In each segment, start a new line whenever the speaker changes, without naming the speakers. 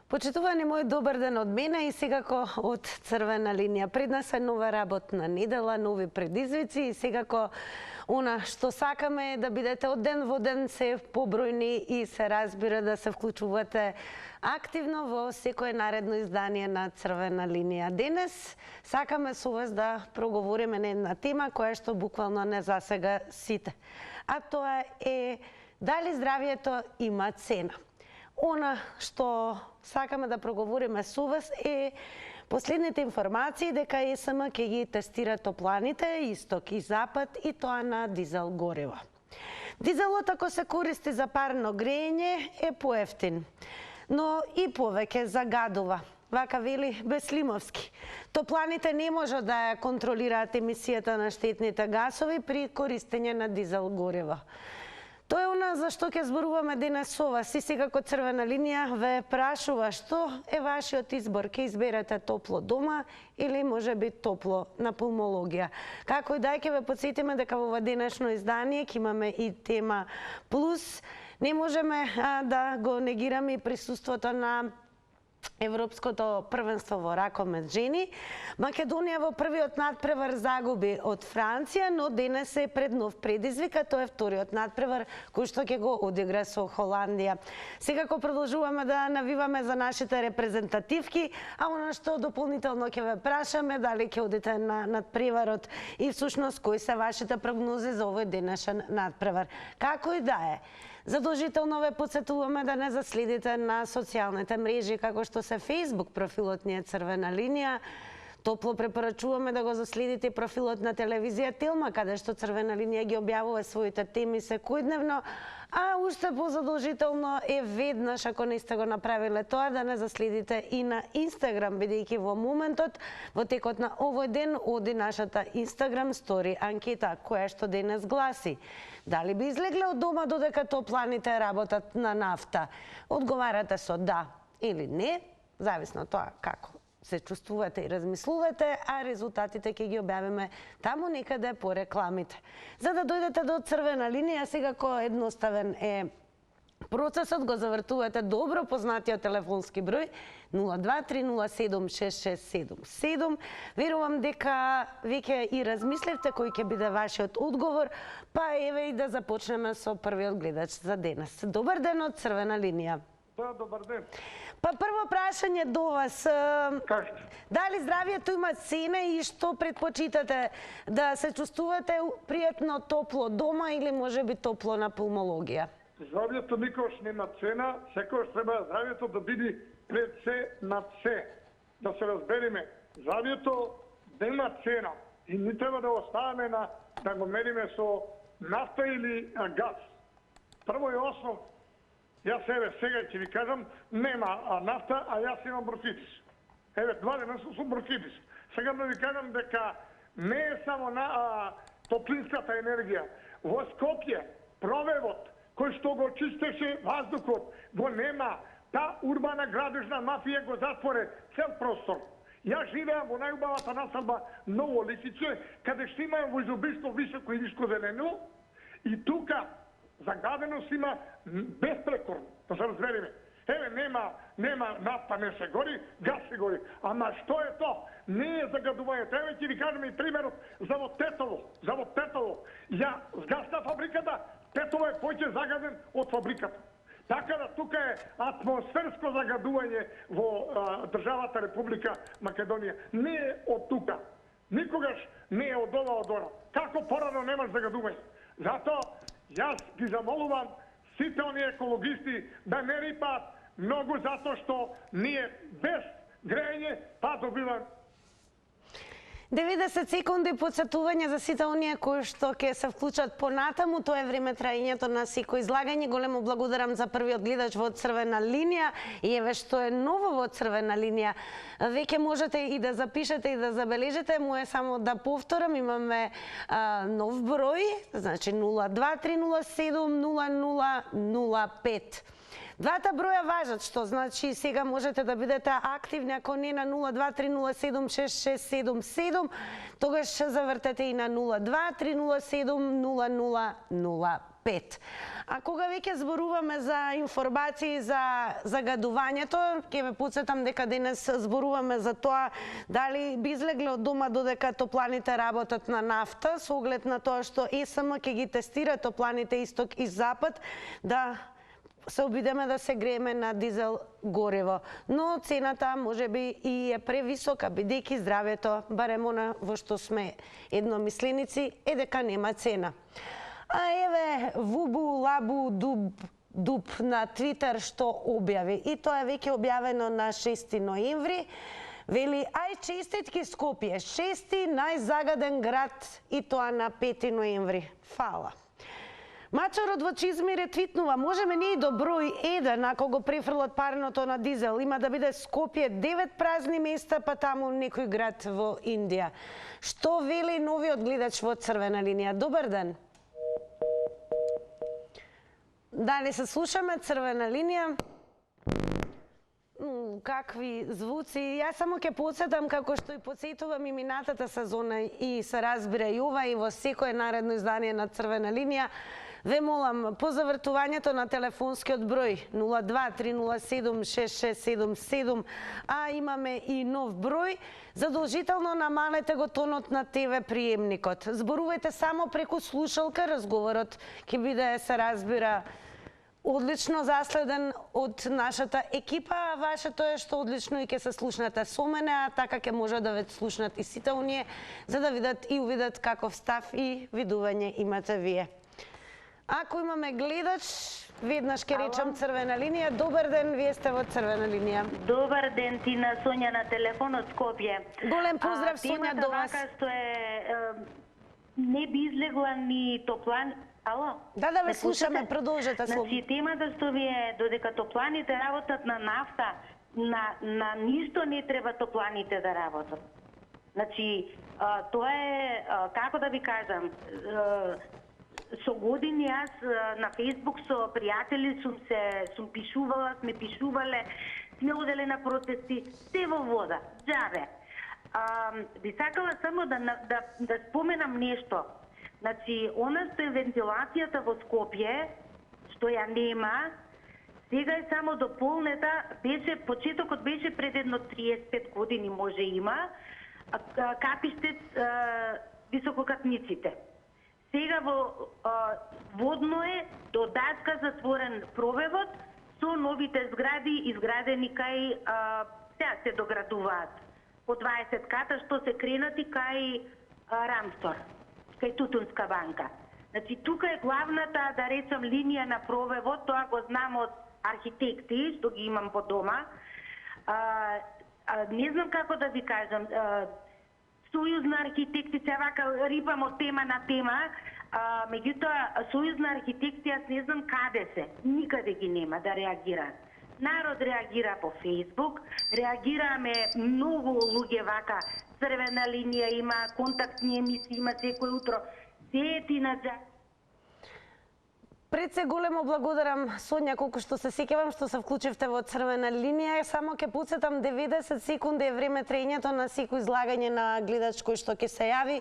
Почитувани мој добар ден од мене и секако од Црвена линија. Пред нас е нова работна недела, нови предизвици и секако она што сакаме е да бидете од ден во ден се побројни и се разбира да се вклучувате активно во секое наредно издание на Црвена линија. Денес сакаме со вас да проговориме на една тема која што буквално не засега сите. А тоа е дали здравието има цена. Она што сакаме да проговориме со вас е последните информации дека ЕСМ ќе ги тестира топланите исток и запад и тоа на дизел гориво. Дизелот ако се користи за парно грејење е поевтин, но и повеќе загадува. Вака вели Беслимовски. Топланите не можат да ја контролираат емисијата на штетните гасови при користење на дизел гориво. Тоа е она за што ќе зборуваме денес со вас и секако Црвена линија ве прашува што е вашиот избор. Ќе изберете топло дома или може би топло на пулмологија. Како и да ќе ве подсетиме дека во ова денешно издание ќе имаме и тема плюс. Не можеме да го негираме и присуството на Европското првенство во ракомет жени. Македонија во првиот надпревар загуби од Франција, но денес е пред нов предизвик, а тоа е вториот надпревар кој што ќе го одигра со Холандија. Секако продолжуваме да навиваме за нашите репрезентативки, а она што дополнително ќе ве прашаме дали ќе одите на надпреварот и всушност кои се вашите прогнози за овој денешен надпревар. Како и да е, задолжително ве подсетуваме да не заследите на социјалните мрежи како што се Facebook профилот ни е Црвена линија. Топло препорачуваме да го заследите профилот на телевизија Телма, каде што Црвена линија ги објавува своите теми секојдневно, а уште позадолжително е веднаш, ако не сте го направиле тоа, да не заследите и на Инстаграм, бидејќи во моментот, во текот на овој ден, оди нашата Инстаграм стори анкета, која што денес гласи: дали би излегле од дома додека топланите работат на нафта? Одговарате со да или не, зависно тоа како се чувствувате и размислувате, а резултатите ќе ги објавиме таму некаде по рекламите. За да дојдете до Црвена линија, секако едноставен е процесот, го завртувате добро познатиот телефонски број 0230766777. Верувам дека веќе и размисливте кој ќе биде вашиот одговор, па еве и да започнеме со првиот гледач за денес. Добар ден од Црвена линија.
Да, добар ден.
Па прво прашање до вас.
Кажете.
Дали здравието има цена и што предпочитате? Да се чувствувате пријатно топло дома или може би топло на пулмологија?
Здравието никош нема цена, секојаш треба здравието да биде пред се над се. Да се разбериме, здравието нема цена и не треба да оставаме да го мериме со нафта или газ. Прво и основ, јас сега ќе ви кажам, нема нафта, а јас имам бронхитис. Еве, 2 дена сум со бронхитис. Сега да ви кажам дека не е само на топлинската енергија. Во Скопје, провевот, кој што го чистеше ваздухот, го нема. Та урбана градежна мафија го затворе цел простор. Јас живеам во најубавата населба Ново Лисиче, каде што имам во изобилство високо и ниско зелено, и тука загаденост има безпрекорно, да се разбериме. Еве, нема нафта, не се гори, газ се гори. Ама што е то? Не е загадување. Еве ќе ви кажем и примерот за во Тетово. Ја згасна фабриката, Тетово е поќе загаден од фабриката. Така да тука е атмосферско загадување во државата Република Македонија. Не е од тука. Никогаш не е од ова. Како порано немаш загадување? Затоа јас ги замолувам сите оние екологисти да не рипаат многу, затоа што ние без грејење па добиваме
90 секунди подсетување за сите оние кои што ќе се вклучат понатаму. Тоа е време траењето на секој излагање. Големо благодарам за првиот гледач во Црвена линија. И еве што е ново во Црвена линија. Веќе можете и да запишете и да забележите. Му е само да повторам, имаме нов број, значи 0230700005. Двата броја важат, што значи сега можете да бидете активни, ако не на 02-307-6677, тогаш завртете и на 02-307-0005. А кога веќе зборуваме за информации за загадувањето, ќе ве потсетам дека денес зборуваме за тоа дали би излегле од дома додека топланите работат на нафта, со оглед на тоа што ЕСМ ќе ги тестира топланите исток и запад, да се обидеме да се грееме на дизел гориво. Но цената можеби и е превисока, бидејќи здравјето, барем она во што сме едномисленици, е дека нема цена. А еве Вубу Лабу Дуб на Твитер што објави, и тоа е веќе објавено на 6 ноември, вели: ај честитки Скопје, 6 најзагаден град, и тоа на 5 ноември. Фала. Мачарот во чизми ретвитнува: можеме ние до број 1, ако го префрлат парното на дизел, има да биде Скопје 9 празни места, па таму некој град во Индија. Што вели новиот гледач во црвена линија? Добар ден. Дали се слушаме црвена линија? Какви звуци. Јас само ќе подсетам, како што и подсетувам и минатата сезона, и се разбира и ова, и во секое наредно издание на црвена линија, ве молам, по завртувањето на телефонскиот број 02-307-6677, а имаме и нов број, задолжително намалете го тонот на ТВ приемникот. Зборувајте само преку слушалка, разговорот ќе биде, се разбира, одлично заследен од нашата екипа, а вашето е што одлично и ќе се слушнете со мене, а така ќе може да ве слушнат и сите оние, за да видат и увидат каков став и видување имате вие. Ако имаме гледач, веднаш ќе речам црвена линија. Добар ден, вие сте во црвена линија.
Добар ден, Тина, Сонја на телефон од Скопје.
Голем поздрав, Сонја, до вас.
Темата вака што не би излегла ни топлан. Ало?
Да, ве слушаме, продолжете слободно.
Значи, темата што ви е, додека топланите работат на нафта, на ништо не треба топланите да работат. Значи, тоа е, како да ви кажам, со години јас на Фејсбук со пријатели сум пишувала, сме пишувале, сме оделе на протести, се во вода, џабе. Би сакала само да споменам нешто. Значи, она што е вентилацијата во Скопје, што ја нема, сега е само дополнета, почетокот беше пред едно 35 години, може има, Капиштец, висококатниците. Сега водно е до дачка затворен пробевот со новите згради изградени кај сега се доградуваат по 20 ката што се кренати кај Рамстор, кај Тутунска банка. Значи тука е главната, да речам, линија на пробевот, тоа го знам од архитекти што ги имам по дома. Не знам како да ви кажам, Сојузна архитекти, се вака рипам од тема на тема, меѓутоа Сојузна архитекти, јас не знам каде се, никаде ги нема да реагира. Народ реагира по Фејсбук, реагираме многу луѓе вака, црвена линија има, контактни емисии има секој утро, се е Тина Джа.
Пред се големо благодарам, Сонја, колку што се сеќавам што се вклучивте во црвена линија. Само ќе потсетам, 90 секунди е време траењето на секој излагање на гледач кој што ќе се јави.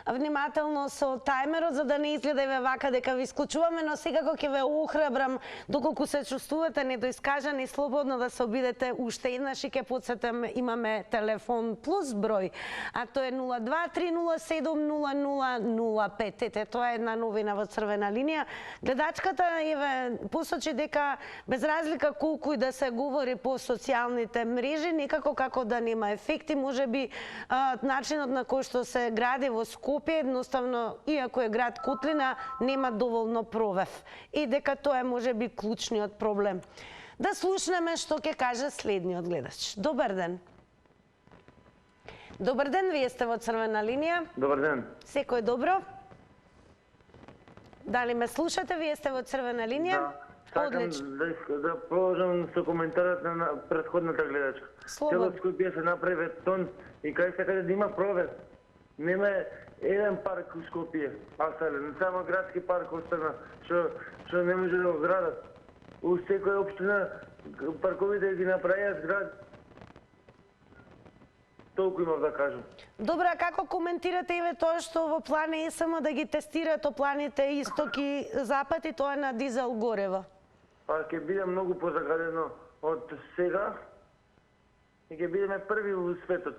Внимателно со тајмерот, за да не изгледа и вака дека ви исклучуваме, но секако ќе ве охрабрам, доколку се чувствувате недоискажани, слободно да се обидете уште еднаш, и ќе потсетам, имаме телефон плюс број, а тоа е 02-307-0005. Ете, тоа е една новина во црвена линија. Гледачката еве посочи дека без разлика колку и да се говори по социјалните мрежи, некако како да нема ефекти, можеби начинот на кој што се гради во Скопје, едноставно, иако е град котлина, нема доволно провев. И дека тоа е можеби клучниот проблем. Да слушнеме што ќе каже следниот гледач. Добар ден. Добар ден, вие сте во црвена линија.
Добар ден.
Секој добро? Дали ме слушате? Вие сте во црвена линија?
Да. Сакам да продолжам со коментарот на претходната гледачка.
Слободно.
Цело Скопје се направи тон и кај сакате да има провез. Нема еден парк у Скопје, асален, само градски парк остана, што не може да го градат. у секоја општина парковите ги направија град. Толку имам да кажам.
Добра, како коментирате еве тоа што во план е само да ги тестира топланите исток и запад и тоа на дизел горево?
Па ќе биде многу позагадено од сега и ќе бидеме први во светот.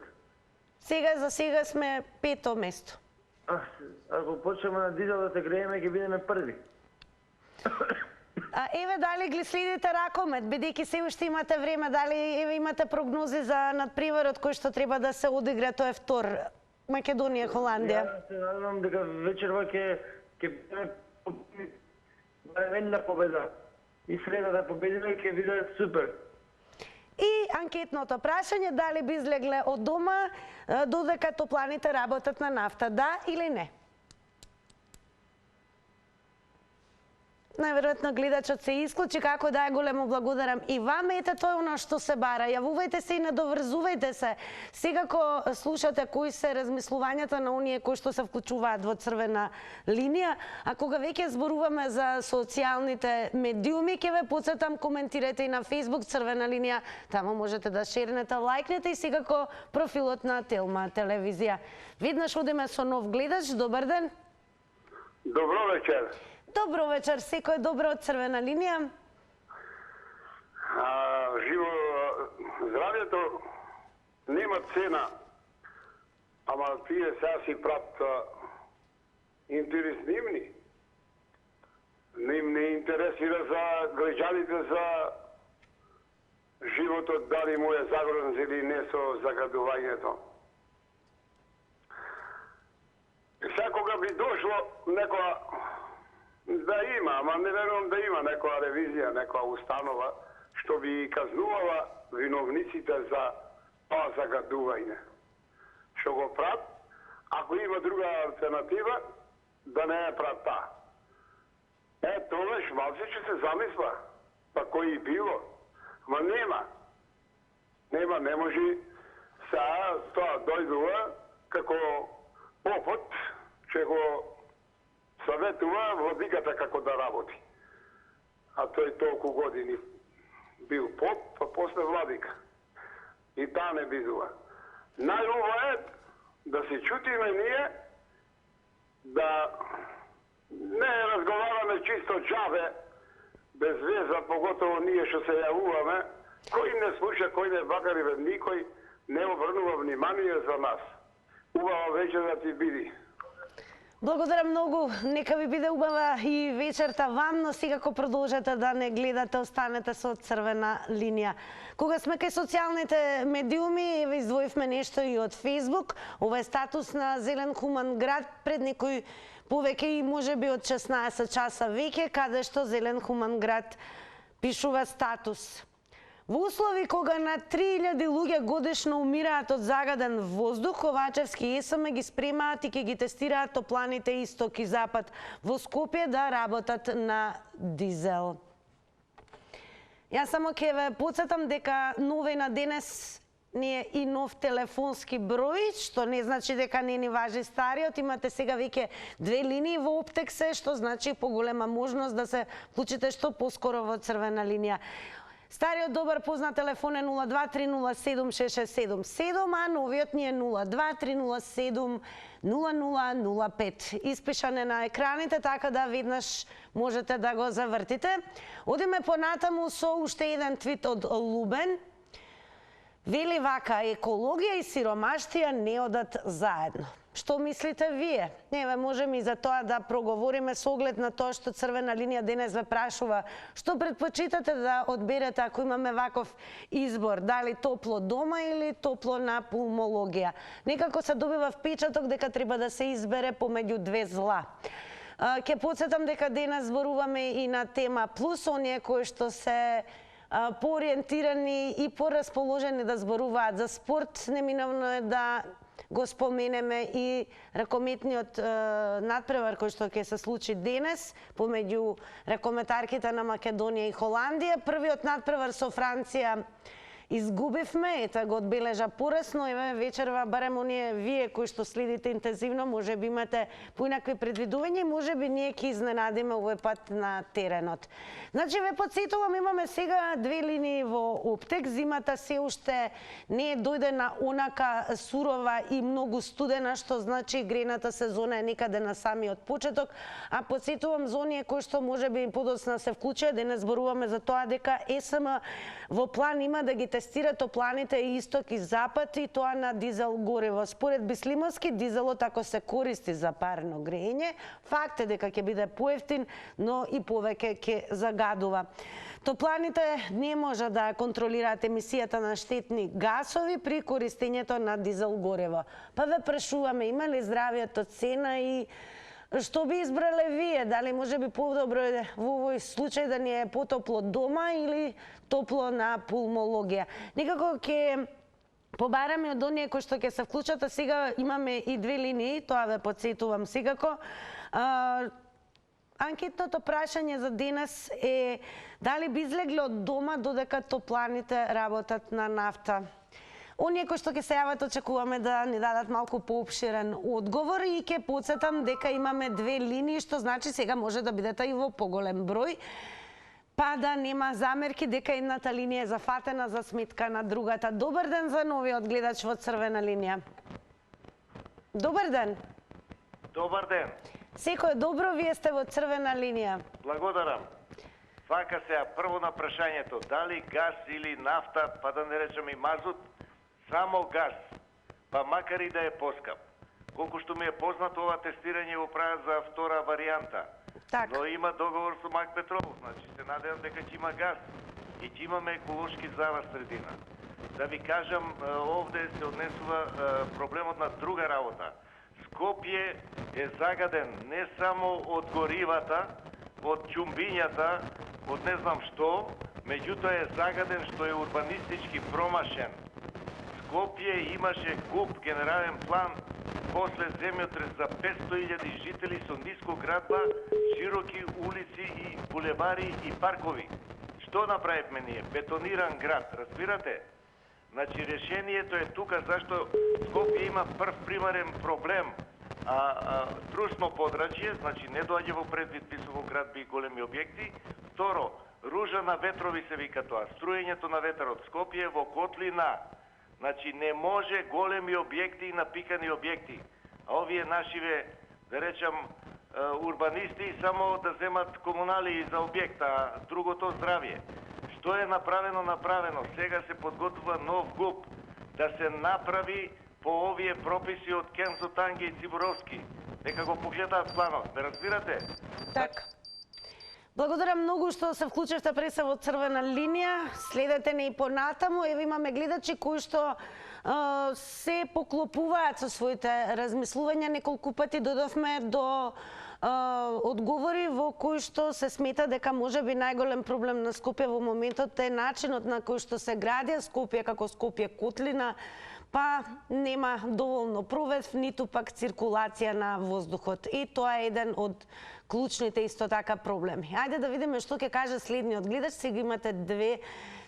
За сега сме 5-то место.
Ако почнеме на дизел да се грееме, ќе бидеме први.
Еве дали ги следите Ракомет, бидејќи се уште имате време, дали еве имате прогнози за надпреварот кој што треба да се одигра, тоа е втор, Македонија, Холандија?
Ја се надевам дека вечерва ќе бидеме една победа. И среда да победиме ќе биде супер.
И анкетното прашање, дали би излегле од дома додека топланите работат на нафта, да или не? Најверојатно гледачот се исклучи, како да е, големо благодарам и вам. Ете, тоа е оно што се бара. Јавувајте се и надоврзувајте се. Секако слушате кои се размислувањата на оние кои што се вклучуваат во црвена линија. А кога веќе зборуваме за социјалните медиуми, ќе ве потсетам, коментирате и на Facebook црвена линија. Таму можете да шернете, лајкнете и секако профилот на Телма телевизија. Веднаш одиме со нов гледач. Добар ден.
Добро вечер.
Добро вечер, секој добро од црвена линија.
Живо здравјето нема цена, ама тие сега си прават интерес нивни. Ним не интересира за граѓаните за животот, дали му е загрозен или не со загадувањето. Сега кога би дошло некоја да има, ама не верувам да има некоја ревизија, некоја установа што би казнувала виновниците за тоа загадување. Што го прават, ако има друга алтернатива, да не е прават таа. Тогаш малце ќе се замисла, па кој и било. Ама нема. Не може сега тоа дојдува како попот, че го съветува владиката како да работи. А тој толку години бил поп, па после владика. И таа не бидува. Најубаво е да се чутиме ние, да не разговараме чисто джабе, без веза, поготово ние што се јавуваме, кој не слуша, кој не бакари, никој не обрнува внимание за нас. Убава вечер да ти биди.
Благодарам многу, нека ви биде убава и вечерта вам, но секако продолжете да не гледате, останете со црвена линија. Кога сме кај социјалните медиуми, еве издвоивме нешто и од Facebook. Ова е статус на Зелен хуман град пред некој повеќе и можеби од 16 часа веќе, каде што Зелен хуман град пишува статус. Во услови кога на 3000 луѓе годишно умираат од загаден воздух, Ковачевски ЕСМ ги спремаат и ќе ги тестираат топланите исток и запад во Скопје да работат на дизел. Јас само ќе ве потсетам дека новина денес не е и нов телефонски број, што не значи дека не ни важи стариот. Имате сега веќе 2 линии во Оптексе, што значи поголема можност да се вклучите што поскоро во црвена линија. Стариот добар познат телефон е 02-307-6677, а новиот ни е 02-307-0005. Испишан е на екраните, така да веднаш можете да го завртите. Одиме понатаму со уште еден твит од Лубен. Вели вака: екологија и сиромаштија не одат заедно. Што мислите вие? Еве, можеме и за тоа да проговориме со оглед на тоа што црвена линија денес ве прашува што предпочитате да одберете ако имаме ваков избор, дали топло дома или топло на пулмологија. Некако се добива впечаток дека треба да се избере помеѓу две зла. Ќе потсетам дека денес зборуваме и на тема плюс, оние кои што се поориентирани и порасположени да зборуваат за спорт. Неминовно е да го споменеме и ракометниот надпревар кој што ќе се случи денес помеѓу ракометарките на Македонија и Холандија. Првиот надпревар со Франција изгубивме, ета го одбележа поресно, еве вечерва барем оние вие кои што следите интензивно, може би имате поинакви предвидувања и може би ние ќе изненадиме овој пат на теренот. Значи ве потсетувам, имаме сега две линии во Оптек, зимата се уште не е дојдена онака сурова и многу студена, што значи грејната сезона е некаде на самиот почеток, а потсетувам за оние кои што може би подоцна се вклучија, денес зборуваме за тоа дека ЕСМ во план има да ги тестира топланите исток и запад и тоа на дизел гориво. Според Бислимовски, дизелот ако се користи за парно грејење, факт е дека ќе биде поевтин, но и повеќе ќе загадува. Топланите не може да контролираат емисијата на штетни гасови при користењето на дизел гориво. Па ве прашуваме, има ли здравието цена и што би избрале вие? Дали може би подобро е во овој случај да ни е потопло дома или топло на пулмологија? Некако ќе побараме од оние кои што ќе се вклучат, а сега имаме и две линии, тоа ве потсетувам секако. Анкетното прашање за денес е дали би излегле од дома додека топланите работат на нафта? Оние кои што ќе се јават очекуваме да ни дадат малку поопширен одговор и ќе потсетам дека имаме две линии, што значи сега може да бидете и во поголем број, па да нема замерки дека едната линија е зафатена за сметка на другата. Добар ден за новиот гледач во црвена линија. Добар ден.
Добар ден.
Секој добро, вие сте во црвена линија.
Благодарам. Вака сега прво на прашањето, дали газ или нафта, па да не речем и мазут, само газ, па макар и да е поскап. Колку што ми е познато, ова тестирање го прават за втора варијанта.
Так.
Но има договор со Мак Петролов, значи се надевам дека ќе има газ и ќе имаме еколошки здрава средина. Да ви кажам, овде се однесува проблемот на друга работа. Скопје е загаден не само од горивата, од чумбињата, од не знам што, меѓутоа е загаден што е урбанистички промашен. Скопје имаше ГУП, генерален план, после земјотрес за 500.000 жители со ниско градба, широки улици и булевари и паркови. Што направивме ние? Бетониран град, разбирате? Значи решението е тука зашто Скопје има прв примарен проблем, трусно подрачје, значи не доаѓа во предвид високоградби и големи објекти. Второ, ружа на ветрови се вика тоа, струењето на ветерот. Скопје е во котлина. Значи не може големи објекти и напикани објекти. А овие нашиве, да речам, урбанисти само да земат комунали за објекта, другото здравје. Што е направено? Направено. Сега се подготвува нов ГУП да се направи по овие прописи од Кензо Танге и Цибуровски. Нека го погледаат планот. Ме разбирате?
Так. Благодарам многу што се вклучивте преса во црвена линија. Следете не и понатаму. Ево имаме гледачи кои што се поклопуваат со своите размислувања. Неколку пати додовме до одговори во кои што се смета дека можеби најголем проблем на Скопје во моментот е начинот на кој што се гради Скопје како Скопје котлина, па нема доволно проветв, ниту пак циркулација на воздухот. И тоа е еден од клучните исто така проблеми. Ајде да видиме што ќе каже следниот гледач. Сега имате две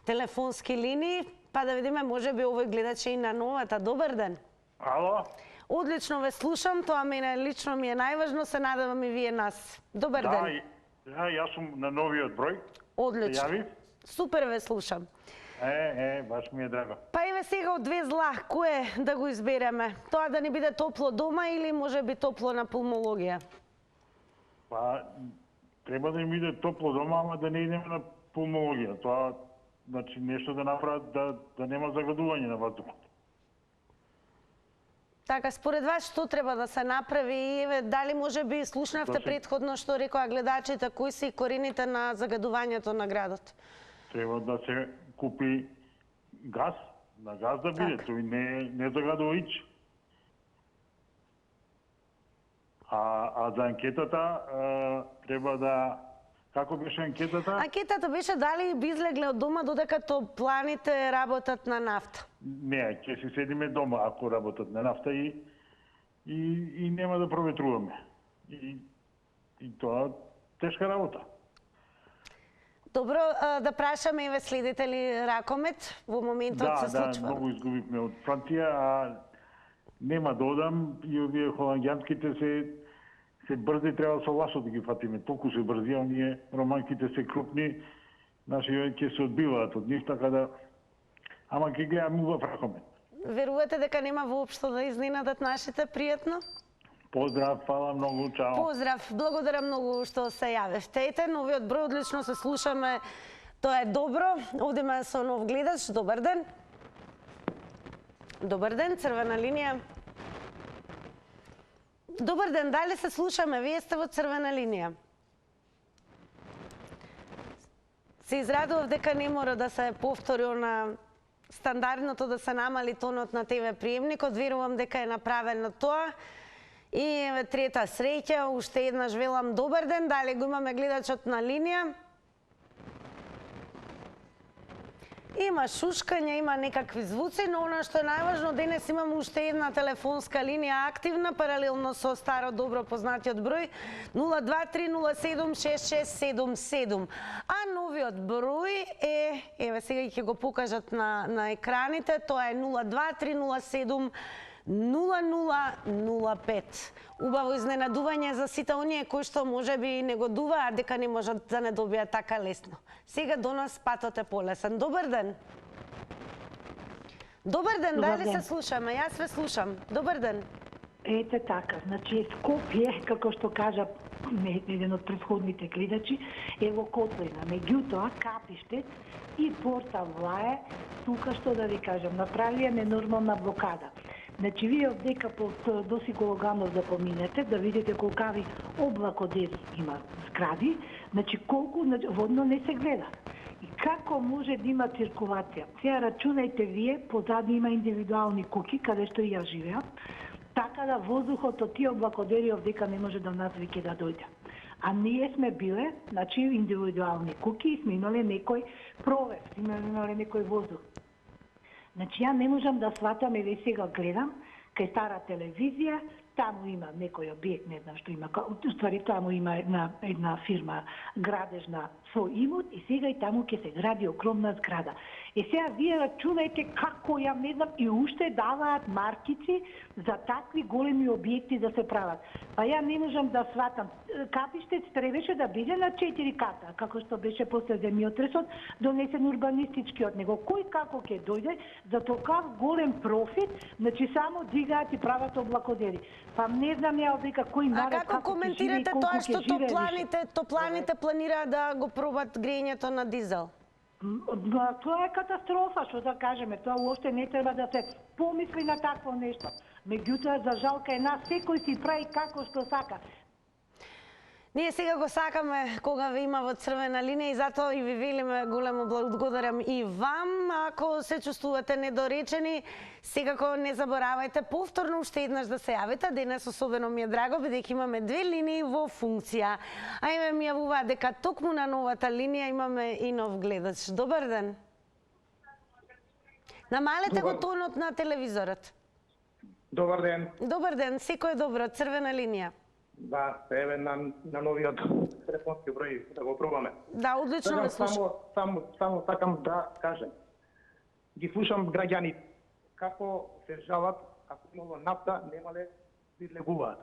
телефонски линии, па да видиме можеби овој гледач е и на новата. Добар ден.
Ало?
Одлично ве слушам, тоа мене лично ми е најважно, се надевам и вие нас. Добар ден.
Да, јас сум на новиот број.
Одлично.
Се јави?
Супер ве слушам.
Баш ми е драго.
Па еве сега од две зла, кое да го избереме? Тоа да ни биде топло дома или може би топло на пулмологија?
Па, треба да ни биде топло дома, ама да не идеме на пулмологија. Тоа, значи, нешто да направат да нема загадување на воздухот.
Така, според вас што треба да се направи? Еве, дали може би слушнавте предходно што рекоа гледачите, кои се корените на загадувањето на градот?
Треба да се купи газ, на газ да биде, тој не загадува ич. А за анкетата треба да... Како беше анкетата?
Анкетата беше дали би излегле од дома додека топланите работат на нафта.
Не, ќе си седиме дома ако работат на нафта и нема да проветруваме. И тоа тешка работа.
Добро, да прашаме еве следите ли ракомет во моментот се случува?
Да, многу изгубивме од Франција, а нема да одам и овие холандјанските се брзи, треба со ласо да ги фатиме. Толку се брзи, а оние романките се крупни, наши ќе се одбиваат од нив, така да ама ќе гледам убав ракомет.
Верувате дека нема воопшто да изненадат нашите пријатно?
Поздрав, фала многу, чао.
Поздрав, благодарам многу што се јавевте. Ете, новиот број, одлично се слушаме. Тоа е добро. Одиме со нов гледач. Добар ден. Добар ден, црвена линија. Добар ден, дали се слушаме? Вие сте во црвена линија. Се израдував дека не мора да се повтори на стандардното да се намали тонот на ТВ приемникот. Верувам дека е направено тоа. И еве трета среќа, уште еднаш велам добар ден, дали го имаме гледачот на линија? Има шушкање, има некакви звуци, но она што е најважно, денес имаме уште една телефонска линија активна, паралелно со старо добро познатиот број 023076677. А новиот број е, еве сега ќе го покажат на екраните, тоа е 02307 0005. Убаво изненадување за сите оние кои што можеби не годуваат дека не можат да не добијат така лесно. Сега до нас патот е полесен. Добар ден. Добар ден, дали се слушаме? Јас ве слушам. Добар ден.
Ете така, значи Скопје, како што кажа еден од претходните гледачи, е во котлина. Меѓутоа, Капиштец и Порта Влае, тука што да ви кажам, направија ненормална блокада. Значи, вие од дека до Сикологанов да поминете, да видите колкави облакодери има згради, значи колку водно не се гледа. И како може да има циркулација? Сега рачунајте вие, позади има индивидуални куки, каде што и ја живеат, така да воздухот од тие облакодери од дека не може до нас веќе да дојде. А ние сме биле, значи, индивидуални куки и сме имале некој провев, сме имале некој воздух. Значи, ја не можам да сватам, еве сега гледам, кај стара телевизија, таму има некој објект, не знам што има, уствари таму има една фирма градежна со имот и сега и таму ќе се гради огромна зграда. И сега вие рачунајте како, ја не знам, и уште даваат маркици за такви големи објекти да се прават. Па ја не можам да сватам. Капиштец требаше да биде на 4 ката, како што беше после земјотресот донесен урбанистички од него. Кој како ќе дојде за толкав голем профит, значи само дигаат и прават облакодери. Па не знам ја дека кој народ
како коментирате тоа што топланите планираат да го пробат грејењето на дизел?
Тоа е катастрофа, што да кажеме, тоа уопште не треба да се помисли на такво нешто. Меѓутоа, за жал кај нас секој си прави како што сака.
Ние сега го сакаме кога ве има во црвена линија и затоа и ви велиме големо благодарам и вам. Ако се чувствувате недоречени, секако не заборавајте повторно уште еднаш да се јавите. Денес особено ми е драго бидејќи имаме две линии во функција. А име ми јавуваат дека токму на новата линија имаме и нов гледач. Добар ден. Намалете го тонот на телевизорот.
Добар ден.
Добар ден, секој е добро, црвена линија.
Да, еве на новиот телефонски број да го пробаме.
Да, одлично ме слушам.
Само сакам да кажем. Ги слушам граѓани како се жалат ако имало нафта, немале да излегуваат.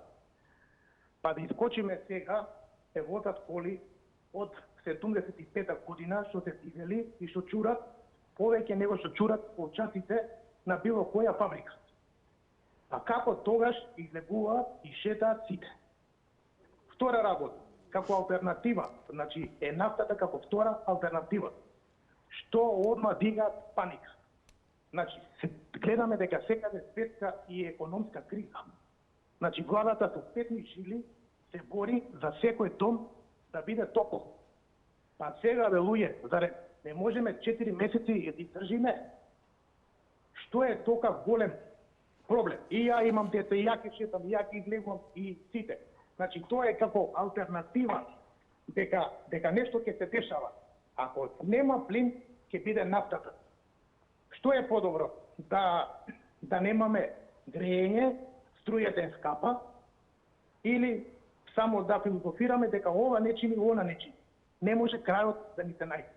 Па да искочиме сега, се возат коли од 75-та година што се дизели и што чурат повеќе него што чурат полчасите на било која фабрика. А како тогаш излегуваат и шетаат сите. Втора работа, како алтернатива, значи е нафтата како втора алтернатива, што одма дигаат паника. Значи, гледаме дека секаде светска и економска криза. Значи, владата со петни жили се бори за секој дом да биде топол. Па сега, бе, луѓе, заре не можеме 4 месеци да издржиме? Што е тока голем проблем? И ја имам дете, и ја ке шетам, и ја ке излегувам, и сите. Значи, тоа е како алтернатива дека нешто ќе се дешава. Ако нема плин, ќе биде нафтата. Што е подобро? Да немаме грејење, струјата е скапа, или само да филозофираме дека ова не чини, она не чини. не може крајот да ни се најде.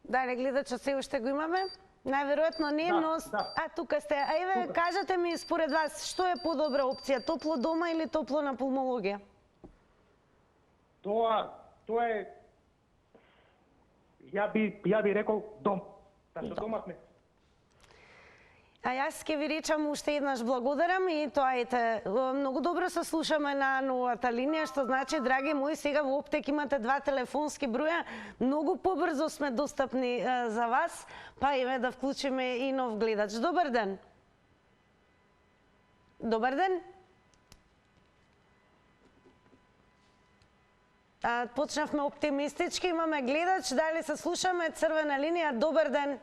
Дале, гледача се уште го имаме? Најверојатно не, но... А, тука сте. А еве, кажете ми, според вас, што е подобра опција? Топло дома или топло на пулмологија?
Тоа е... Ја би рекол дом. Зашто дома сме.
А јас ќе ви речам уште еднаш благодарам и тоа ете, многу добро се слушаме на новата линија, што значи, драги мои, сега во Оптек имате 2 телефонски броја, многу побрзо сме достапни за вас, па еве да вклучиме и нов гледач. Добар ден. Добар ден. Почнавме оптимистички, имаме гледач, дали се слушаме, црвена линија, добар ден.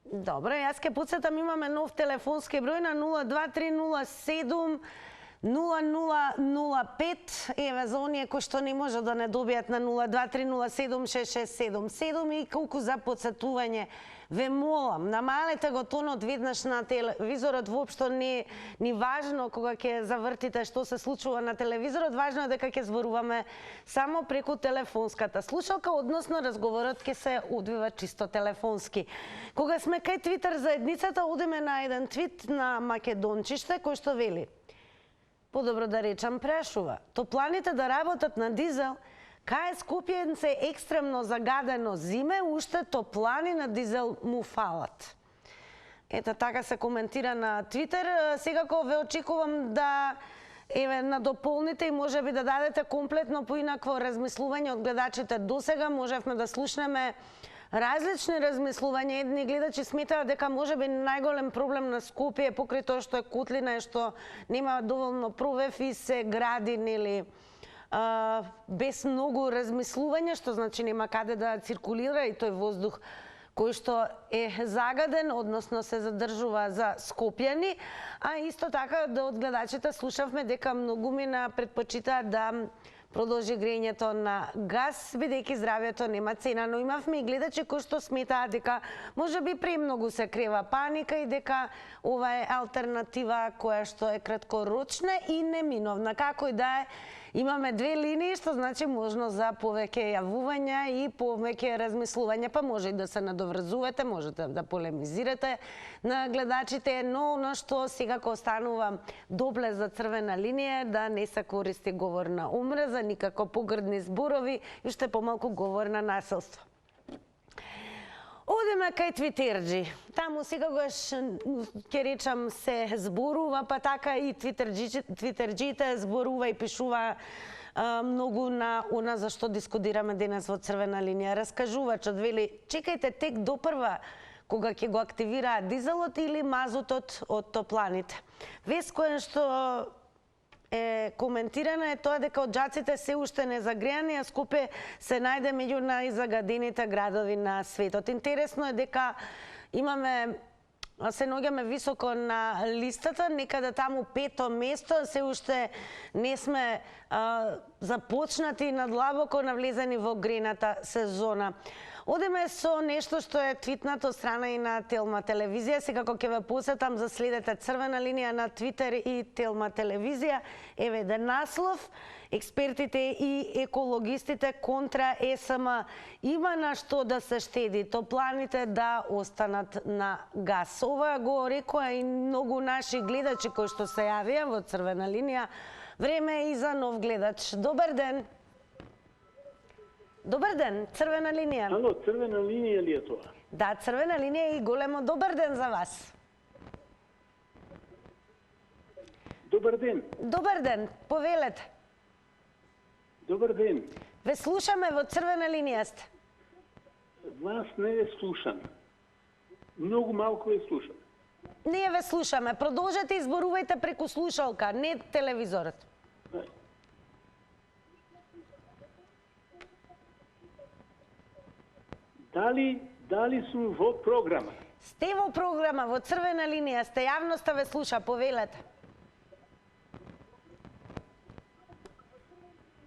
Добро, јас ке подсетам, имаме нов телефонски број на 02307 0005. Еве, за оние кои што не може да не добијат на 023076677 и колку за подсетување. Ве молам, намалете го тонот веднаш на телевизорот, воопшто не ни важно кога ќе завртите што се случува на телевизорот, важно е дека ќе зборуваме само преку телефонската слушалка, односно разговорот ќе се одвива чисто телефонски. Кога сме кај Твитер заедницата, одиме на еден твит на Македончиште кој што вели: подобро да речам прашува, топланите да работат на дизел, кај Скопјенце екстремно загадено зиме, уште топлани на дизел му фалат. Ето така се коментира на Твитер. Секако ве очекувам да еве надополните и можеби да дадете комплетно поинакво размислување од гледачите досега. Можевме да слушнеме различни размислувања. Едни гледачи сметаат дека можеби најголем проблем на Скопје покрај тоа што е котлина е што нема доволно провев и се гради, нели, без многу размислување, што значи нема каде да циркулира и тој воздух кој што е загаден, односно се задржува за скопјани, а исто така од гледачите слушавме дека многумина предпочитаат да продолжи грејењето на газ, бидејќи здравјето нема цена, но имавме и гледачи кои што сметаат дека можеби премногу се крива паника и дека ова е алтернатива која што е краткорочна и неминовна. Како и да е, имаме 2 линии, што значи можно за повеќе јавувања и повеќе размислувања, па може и да се надоврзувате, можете да полемизирате на гледачите, но она што секако останува добле за црвена линија да не се користи говор на омраза, никако погрдни зборови и уште помалку говор на насилство. Одиме кај Твитерџи. Таму секогаш ќе речам се зборува, па така и Твитерџите зборува и пишува многу на она за што дискутираме денес во црвена линија. Раскажувачот вели: чекајте тек допрва кога ќе го активираат дизелот или мазутот од топланите. Вест која што е коментирана е тоа дека оджаците се уште не загреани, а Скопје се најде меѓу најзагадените градови на светот. Интересно е дека се наоѓаме високо на листата, некаде таму 5-то место, се уште не сме започнати надлабоко навлезени во грејната сезона. Одиме со нешто што е твитнато од страна и на Телма телевизија. Секако ќе ве посетам за следете црвена линија на Твитер и Телма телевизија. Еве еден наслов: експертите и екологистите контра ЕСМ. Има на што да се штеди, топланите да останат на газ. Ова го рекоа и многу наши гледачи кои што се јавија во црвена линија. Време е и за нов гледач. Добар ден. Добар ден, црвена линија.
Ало, црвена линија ли е тоа?
Да, црвена линија и големо добар ден за вас.
Добар ден.
Добар ден, повелете.
Добар ден.
Ве слушаме во црвена линија сте.
Вас не ве слушам. Многу малку ве слушам.
Ние ве слушаме. Продолжете и зборувајте преку слушалка, не телевизорот.
Дали сум во програма?
Сте во програма, во црвена линија сте, јавноста ве слуша, повелете.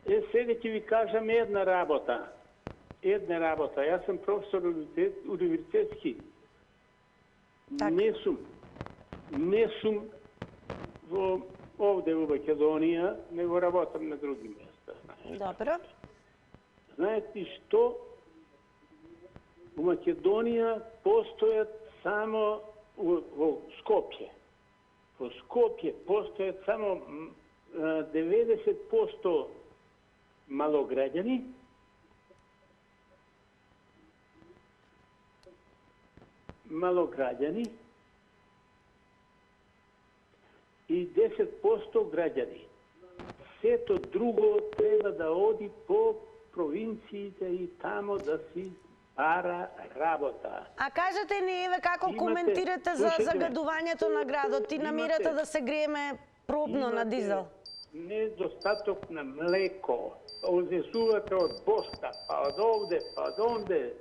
Сега ќе ви кажам една работа. Јас сум професор универзитетски. Не сум во ovde u Македонија, него работам на други места.
Добро.
Знаете што? У Македонија постојат само во Скопје. Во Скопје постојат само 90% малограѓани, и 10% граѓани. Сето друго треба да оди по провинциите и тамо да си бара работа.
А кажете ни, еве, како коментирате за загадувањето на градот и намерата да се грееме пробно на дизел?
Недостаток на млеко. Однесувате од Босна, па од овде, па од онде.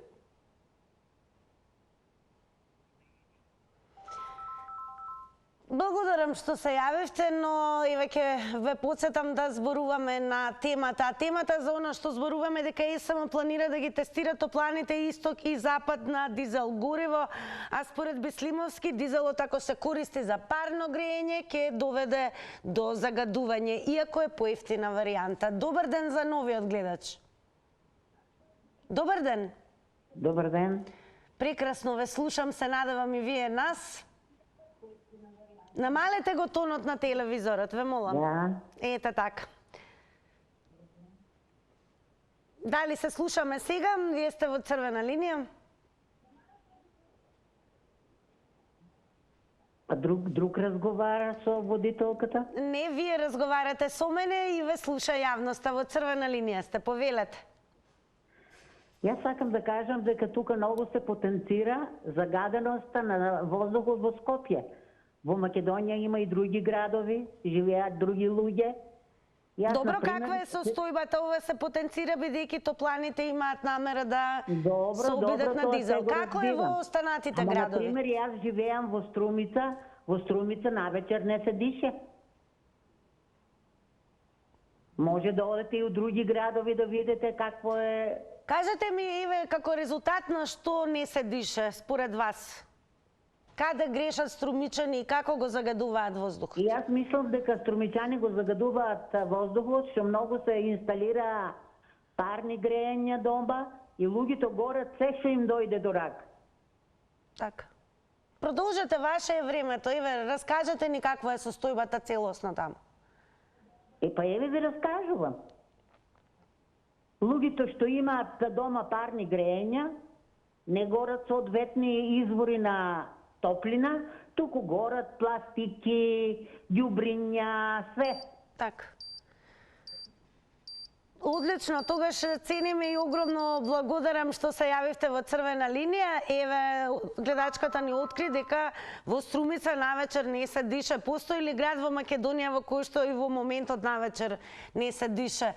Благодарам што се јавивте, но еве ќе ве потсетам да зборуваме на темата. Темата за она што зборуваме дека ЕСМ планира да ги тестира топланите исток и запад на дизел гориво, а според Беслимовски дизелот ако се користи за парно греење ќе доведе до загадување, иако е поевтина варијанта. Добар ден за новиот гледач. Добар ден.
Добар ден.
Прекрасно ве слушам, се надевам и вие нас. Намалете го тонот на телевизорот, ве молам.
Да.
Ете така. Дали се слушаме сега? Вие сте во црвена линија?
А друг разговара со водителката?
Не, вие разговарате со мене и ве слуша јавноста. Во црвена линија сте, повелете.
Јас сакам да кажам дека тука многу се потенцира загаденоста на воздухот во Скопје. Во Македонија има и други градови, живеат други луѓе.
Добро, каква е состојбата? Ова се потенцира бидејќи топланите имаат намера да се обидат на дизел. Како е во останатите градови?
Например, јас живеам во Струмица. Во Струмица навечер не се дише. Може да одете и у други градови да видите какво е.
Кажете ми, еве, како резултат на што не се дише според вас? Каде грешат струмичани и како го загадуваат воздухот?
И јас мислам дека струмичани го загадуваат воздухот, што многу се инсталира парни греења дома и луѓето горат се што им дојде до рак.
Така. Продолжете, ваше е времето. Еве, раскажете ни каква е состојбата целосно таму.
Па еве ви раскажувам. Луѓето што имаат дома парни греења, не горат соодветни извори на топлина, туку горат пластики, ѓубриња, све.
Така. Одлично, тогаш цениме и огромно благодарам што се јавивте во црвена линија. Еве, гледачката ни откри дека во Струмица навечер не се дише. Постои ли град во Македонија во кој што и во моментот навечер не се дише?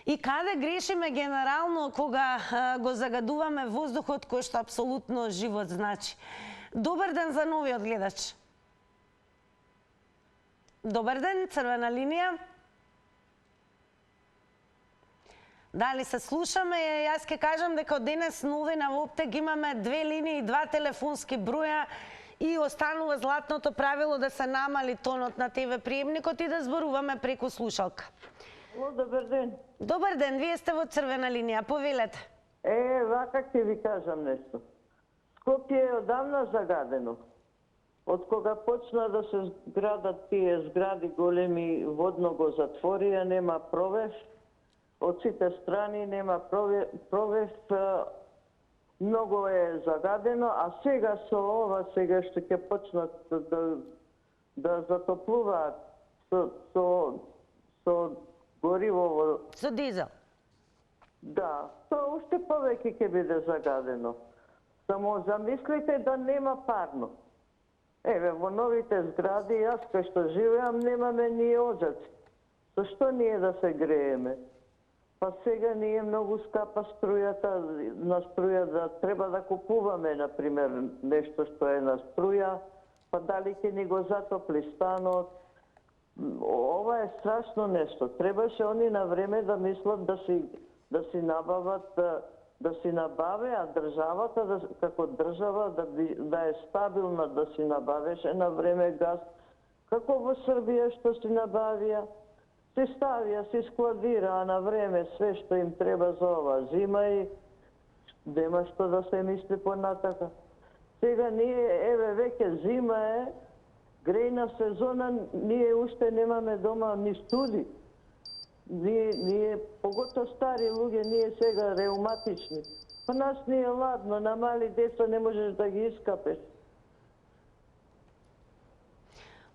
И каде грешиме генерално кога го загадуваме воздухот кој што апсолутно живот значи? Добар ден за новиот гледач. Добар ден, црвена линија. Дали се слушаме? Јас ќе кажам дека од денес новина во Оптег имаме 2 линии и 2 телефонски броја и останува златното правило да се намали тонот на ТВ приемникот и да зборуваме преку слушалка.
Добар ден.
Добар ден, вие сте во црвена линија, повелете.
Вака ќе ви кажам нешто. Скопје е одамна загадено. Од кога почна да се градат тие згради големи, водно го затворија, нема провев. Од сите страни нема провев. Многу е загадено, а сега со ова, сега што ќе почнат да затоплуваат со гориво.
Со дизел.
Да, тоа уште повеќе ќе биде загадено. Само замислите да нема парно. Еве, во новите згради, јас кај што живеам, немаме ни озац. Со што ние да се грееме? Па сега ни е многу скапа струјата, на струја да треба да купуваме, например, нешто што е на струја, па дали ќе ни го затопли станот. Ова е страшно нешто. Требаше они на време да мислат да си набават, да си набавеа државата, како држава, да е стабилна, да си набавеше на време газ, како во Србија што си набавија, се ставија, се складира на време све што им треба за ова зима и нема што да се мисли понатака. Сега ние, еве, веќе зима е, грејна сезона, ние уште немаме дома ни студи. Ние, погото стари луѓе, ние сега реуматични. Па нас ни е ладно, на мали деца не можеш да ги искапеш.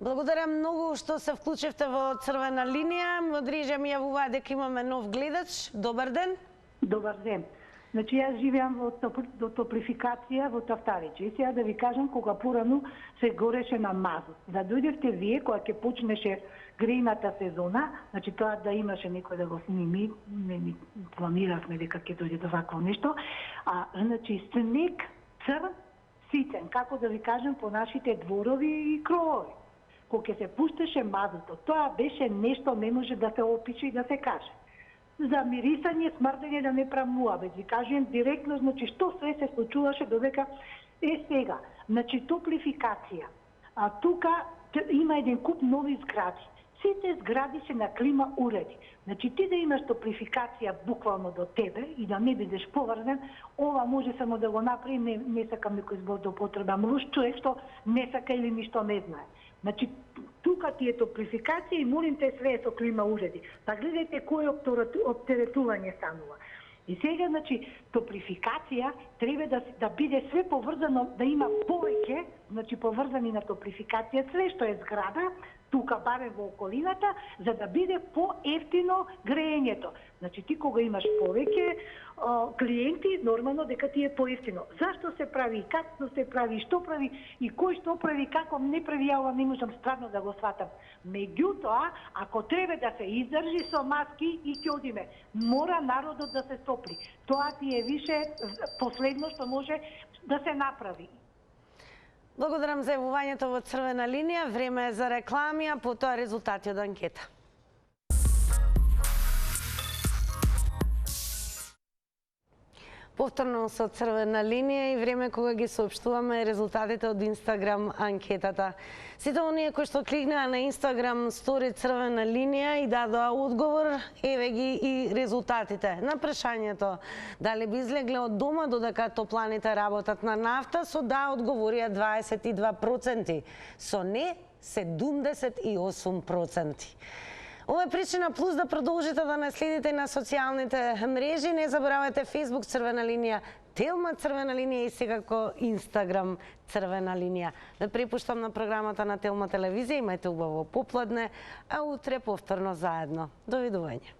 Благодарам многу што се вклучивте во Црвена линија. Мдрижа ми јавува дека имаме нов гледач. Добар ден.
Добар ден. Значи, јас живеам во топлификација во Тафтариче. И сега да ви кажам, кога порано се гореше на мазут. Да дојдевте вие, кога ќе почнеше грејната сезона, значи тоа да имаше некој да го сними, не планиравме дека ќе дојде до вакво нешто, значи снег црн, ситен, како да ви кажем, по нашите дворови и кровови. Кога ќе се пуштеше мазутот, тоа беше нешто не може да се опише и да се каже. За мирисање, смрдење да не правмува, без ви кажем директно, значи што све се случуваше додека сега. Значи топлификација. Тука има еден куп нови згради. Сите згради се на клима уреди. Значи ти да имаш топлификација буквално до тебе и да не бидеш поврзан, ова може само да го направи, не сакам некој збор да употребам луш човек што не сака или ништо не знае. Значи, тука ти е топлификација и молим те све со клима уреди. Па гледајте кој оптеретување станува. И сега, значи, топлификација треба да биде све поврзано, да има повеќе, значи поврзани на топлификација, све што е зграда, тука барем во околината, за да биде поевтино грејењето. Значи ти кога имаш повеќе клиенти, нормално дека ти е поевтино. Зашто се прави, како се прави, што прави и кој што прави, како не прави, ја ова не можам стварно да го сватам. Меѓутоа, ако треба да се издржи со маски и ќе одиме, мора народот да се стопли. Тоа ти е више последно што може да се направи.
Благодарам за јавувањето во Црвена линија. Време е за реклами, а потоа резултати од анкета. Повторно со Црвена линија и време кога ги соопштуваме резултатите од Инстаграм анкетата. Сите оние кои што кликнаа на Инстаграм стори Црвена линија и дадоа одговор, еве ги и резултатите. На прашањето дали би излегле од дома додека топланите работат на нафта, со да одговорија 22%, со не 78%. Ова е причина плюс да продолжите да не следите на социјалните мрежи. Не заборавајте Facebook Црвена линија, Телма Црвена линија и секако Инстаграм Црвена линија. Да препуштам на програмата на Телма телевизија. Имајте убаво попладне, а утре повторно заедно. Довидување.